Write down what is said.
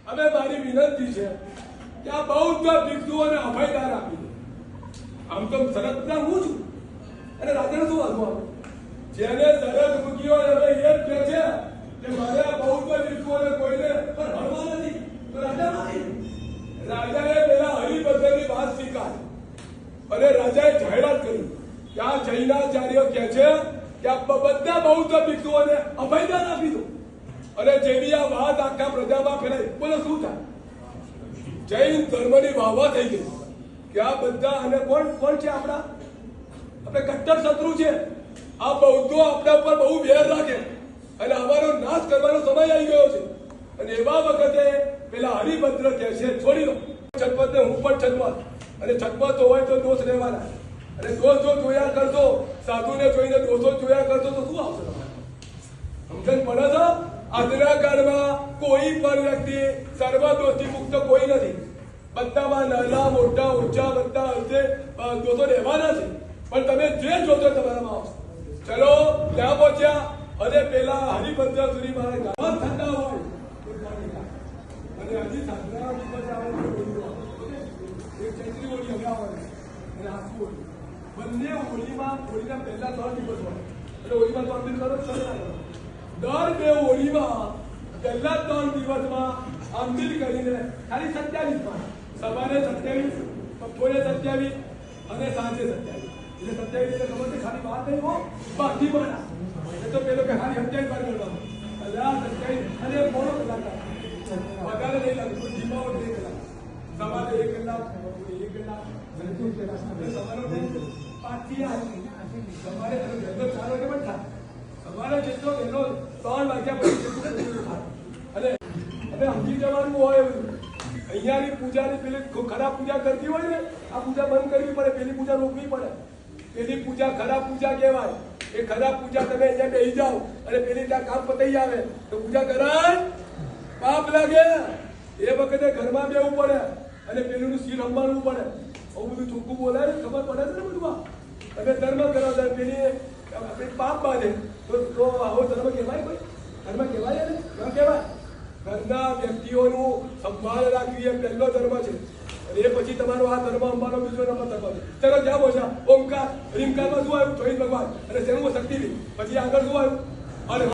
હવે મારી વિનંતી છે કે આ બૌદ્ધ ભિક્ષુઓને અભયદાન આપી દો. આમ તો શરતના હું છું અને રાત્રે શું વાંધો આવે? જેને શરત મૂકી હોય હવે એ જ કહે છે કે મારે આ બૌદ્ધ ભિક્ષુઓને કોઈને પણ હળવા નથી તો રાજા નથી. રાજાએ પેલા હરિભદ્રની વાત સ્વીકારી અને રાજાએ જાહેરાત કરી કે આ જૈનાચાર્ય કહે છે કે આ બધા બૌદ્ધ ભિક્ષુઓને અભયદાન આપી દો. અને જેવી આ વાત આખા પ્રજામાં ફેલાઈ, બોલો શું થાય? જૈન ધર્મની વાહવા થઈ ગઈ કે આ બધા અને કોણ કોણ છે આપણા? આપણે કટ્ટર શત્રુ છે. આ બૌદ્ધો આપણા ઉપર બહુ વેર રાખે અને અમારો નાશ કરવાનો સમય આવી ગયો છે. અને એવા વખતે પેલા હરિભદ્ર કહે છે છોડી દો છતપત ને હું પણ છતપત, અને છતપત હોય તો દોષ રહેવાના. અને દોષ જો જોયા કરશો, સાધુને જોઈને દોષો જોયા કરશો તો શું આવશે? સમજણ પડે છે? આજના કાળમાં કોઈ પણ વ્યક્તિ સર્વદોષથી મુક્ત કોઈ નથી. બધામાં નાના મોટા ઊંચા બધા અંશે દોષો રહેવાના છે, પણ તમે જે જોશો તમારામાં આવશે. ચલો ત્યાં પહોંચ્યા અને પેલા હરિભદ્ર સુધી મારા ગાવા ઠંડા હોય અને હજી સાંજના દિવસે આવે એક ચૈત્રી હોળી હવે આવે અને આસુ હોળી, બંને હોળીમાં હોળીના પહેલા 3 દિવસ હોય એટલે હોળીમાં તો અમીર કરો જ દર 2 હોળીમાં પહેલા 3 દિવસમાં આંબીલ કરીને ખાલી 27 માં, સવારે 27, બપોરે 27 અને સાંજે 27. એટલે 27 એટલે ખબર છે ખાલી વાત નહીં હો, બાકી બના એ તો પેલો કે ખાલી 27 વાર કરવાનું એટલે આ 27 અને મોડો કલાક વધારે નહીં લાગે કોઈ ધીમાઓ 2 કલાક, સવારે 1 કલાક, 1 કલાક, સવારે 5 થી 8, સવારે 4 વાગે પણ થાય. સવારે જેટલો વહેલો 3 વાગ્યા પછી જેટલું થાય. અને હવે સમજી જવાનું હોય અહીંયાની પૂજાની પેલી ખરાબ પૂજા કરતી હોય ને, આ પૂજા બંધ કરવી પડે, પેલી પૂજા રોકવી પડે. પેલી પૂજા ખરાબ પૂજા કહેવાય. એ ખરાબ પૂજા તમે અહીંયા બેસી જાઓ અને પેલી ત્યાં કામ પતાઈ આવે તો પૂજા કરાય, પાપ લાગે. એ વખતે ઘરમાં બેવું પડે અને પેલું શિર સંભાળવું પડે. આવું બધું ચોખ્ખું બોલાય, ખબર પડે છે ને બધું. તમે ધર્મ કરાવતા પેલી પાપ બાંધે તો આવો ધર્મ કહેવાય? કોઈ ધર્મ કહેવાય ને? ન કહેવાય. ઘરના વ્યક્તિઓનું સંભાળ રાખવી એ પહેલો ધર્મ છે. અને એ પછી તમારો આ ધર્મ અંબાનો બીજો નંબર ધર્મ છે. ચલો જ્યાં બોલ્યા ઓમકાર રીમકારમાં શું આવ્યું? ચોવીસ ભગવાન અને શેનું શક્તિ. પછી આગળ શું આવ્યું? અને